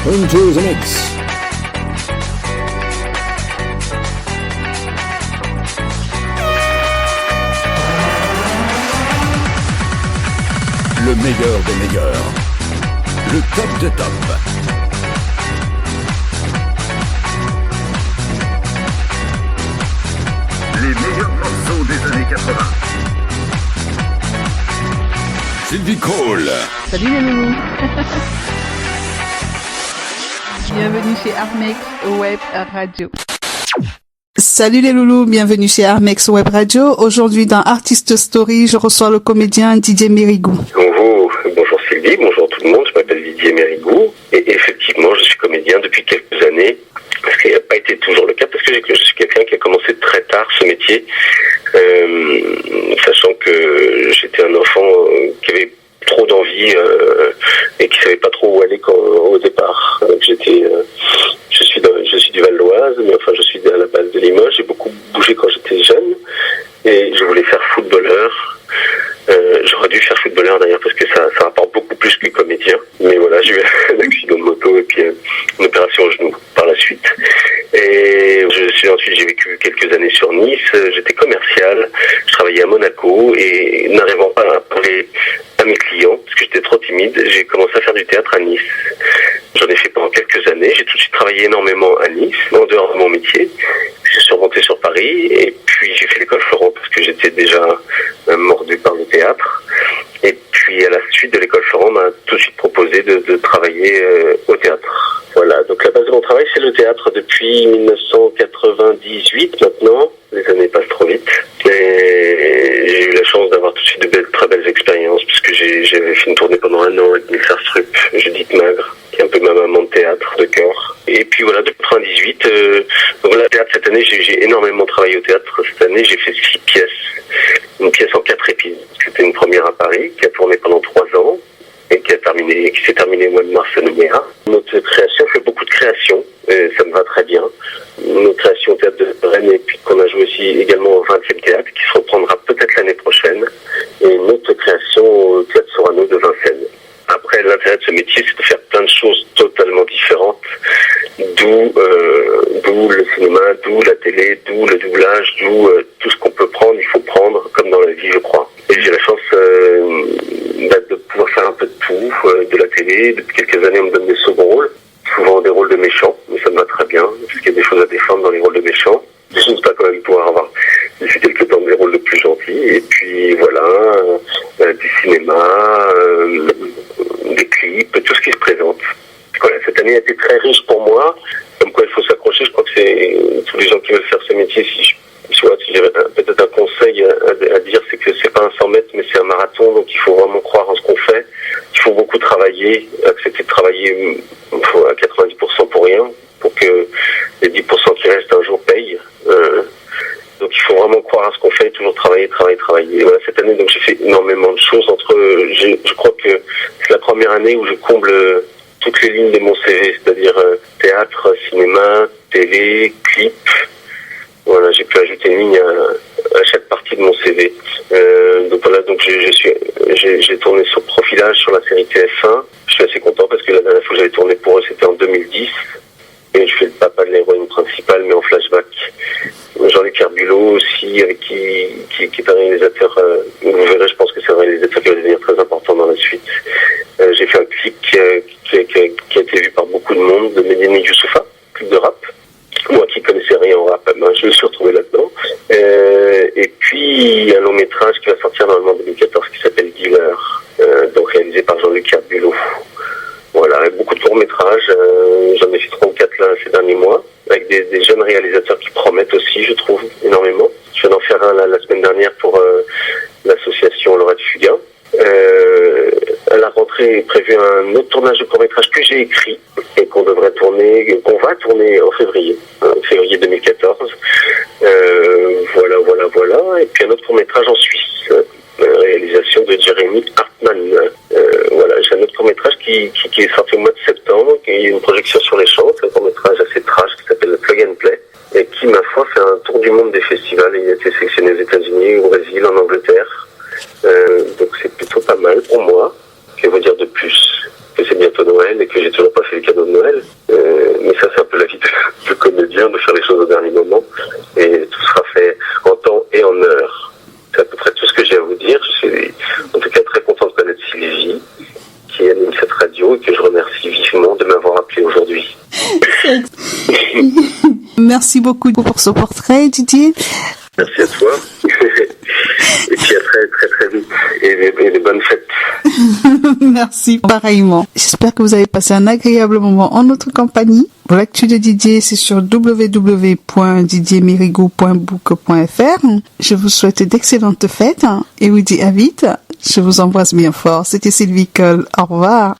Into the mix. Le meilleur des meilleurs. Le top de top. Les meilleurs morceaux des années 80. Sylvie Cole. Salut les loulous. Bienvenue chez Armex Web Radio. Salut les loulous, bienvenue chez Armex Web Radio. Aujourd'hui dans Artist Story, je reçois le comédien Didier Mérigou. Bonjour Sylvie, bonjour tout le monde, je m'appelle Didier Mérigou et effectivement je suis comédien depuis quelques années, ce qui n'a pas été toujours le cas parce que je suis quelqu'un qui a commencé très tard ce métier, sachant que j'étais un enfant qui avait trop d'envie et qui savait pas trop où aller au départ. Je suis du Val d'Oise, mais enfin je suis à la base de Limoges. J'ai beaucoup bougé quand j'étais jeune et je voulais faire footballeur. J'aurais dû faire footballeur d'ailleurs parce que ça rapporte beaucoup plus que comédien. Mais voilà, j'ai eu un accident de moto et puis une opération au genou par la suite. Et ensuite j'ai vécu quelques années sur Nice. J'étais commercial, je travaillais à Monaco et n'arrivant pas à parler à mes clients parce que j'étais trop timide, j'ai commencé à faire du théâtre à Nice. J'en ai fait pendant quelques années. J'ai tout de suite travaillé énormément à Nice, en dehors de mon métier. Je suis remonté sur Paris et puis j'ai fait l'école Florent parce que j'étais déjà mordu par le théâtre. Et puis à la suite de l'école Florent, on m'a tout de suite proposé de travailler au théâtre. Voilà, donc la base de mon travail c'est le théâtre depuis 1998 maintenant. Les années passent trop vite. Et j'ai eu la chance d'avoir tout de suite de très belles expériences puisque j'avais fait une tournée pendant 1 an avec Nilsa Strup, Judith Magre, qui est un peu ma maman de théâtre de cœur. Et puis voilà, depuis 98, donc là, théâtre cette année, j'ai énormément travaillé au théâtre. Cette année, j'ai fait 6 pièces. Une pièce en 4 épisodes. C'était une première à Paris, qui a tourné pendant 3 ans et qui s'est terminée au mois de mars à Nouméa. Notre création, fait beaucoup de créations, et ça me va très bien. Notre création au théâtre de Rennes, et puis qu'on a joué aussi également au 20e théâtre, qui se reprendra peut-être l'année prochaine. Et notre création au théâtre Sorano de Vincennes. Après, l'intérêt de ce métier, c'est de faire plein de choses totalement différentes, d'où le cinéma, d'où la télé, d'où le doublage, d'où tout ce qu'on peut prendre, il faut prendre, comme dans la vie, je crois. Et j'ai la chance de pouvoir faire un peu de tout, de la télé. Depuis quelques années, on me donne des seconds rôles, souvent des rôles de méchants, mais ça me va très bien, parce qu'il y a des choses à défendre dans les rôles de méchants. Je ne sais pas quand même pouvoir avoir fait quelques temps des rôles de plus gentils, et puis voilà, du cinéma, des clips, tout ce qui se présente. Voilà, cette année a été très riche pour moi, comme quoi il faut s'accrocher. Je crois que c'est tous les gens qui veulent faire ce métier, si j'avais peut-être un conseil à dire, c'est que c'est pas un 100 mètres, mais c'est un marathon, donc il faut vraiment croire en ce qu'on fait. Il faut beaucoup travailler, accepter de travailler à 90% pour rien, pour que les 10% qui restent un jour payent. Donc il faut vraiment croire à ce qu'on fait, toujours travailler. Et voilà, cette année, donc j'ai fait énormément de choses. Je crois que c'est la première année où je comble toutes les lignes de mon CV, c'est-à-dire théâtre, cinéma, télé, clip. Voilà, j'ai pu ajouter une ligne à chaque partie de mon CV. Donc voilà, donc j'ai tourné sur Profilage sur la série TF1. Je suis assez content parce que la dernière fois que j'avais tourné pour eux, c'était en 2010. Et je fais le papa de l'héroïne principale, mais en flashback. Jean-Luc Herbulot aussi, avec qui est un réalisateur, vous verrez, je pense que c'est un réalisateur qui va devenir très important dans la suite. J'ai fait un clip qui a été vu par beaucoup de monde, de Medine Youssoufa, clip de rap. Moi qui connaissais rien en rap, je me suis retrouvé là-dedans. Et puis un long métrage qui va sortir normalement en 2014 qui s'appelle Dealer, donc réalisé par Jean-Luc Herbulot. Voilà, et beaucoup de courts-métrages, j'en ai fait 3 ou 4 là ces derniers mois, avec des jeunes réalisateurs qui promettent aussi, je trouve, énormément. Je viens d'en faire un là, la semaine dernière pour l'association Laurette Fugain. À la rentrée est prévu un autre tournage de court-métrage que j'ai écrit et qu'on va tourner en février 2014. Voilà. Et puis un autre court-métrage en Suisse, réalisation de Jérémy Hartmann. Voilà, j'ai un autre court-métrage qui est sorti au mois de septembre, qui est une projection sur les champs, c'est un court-métrage assez trash qui s'appelle Plug and Play, et qui, ma foi, fait un tour du monde des festivals. Il a été sélectionné aux États-Unis, au Brésil, en Angleterre. Donc c'est plutôt pas mal pour moi. Que vous dire de plus? bientôt Noël et que j'ai toujours pas fait les cadeaux de Noël. Mais ça, c'est un peu la vie de comédien, de faire les choses au dernier moment. Et tout sera fait en temps et en heure. C'est à peu près tout ce que j'ai à vous dire. Je suis en tout cas très content de connaître Sylvie, qui anime cette radio, et que je remercie vivement de m'avoir appelé aujourd'hui. Merci beaucoup pour ce portrait, Didier. Merci à toi. Et puis à très vite. Et des bonnes fêtes. Merci. Pareillement. J'espère que vous avez passé un agréable moment en notre compagnie. Pour l'actu de Didier, c'est sur www.didiermerigo.book.fr. Je vous souhaite d'excellentes fêtes et vous dis à vite. Je vous embrasse bien fort. C'était Sylvie Cole. Au revoir.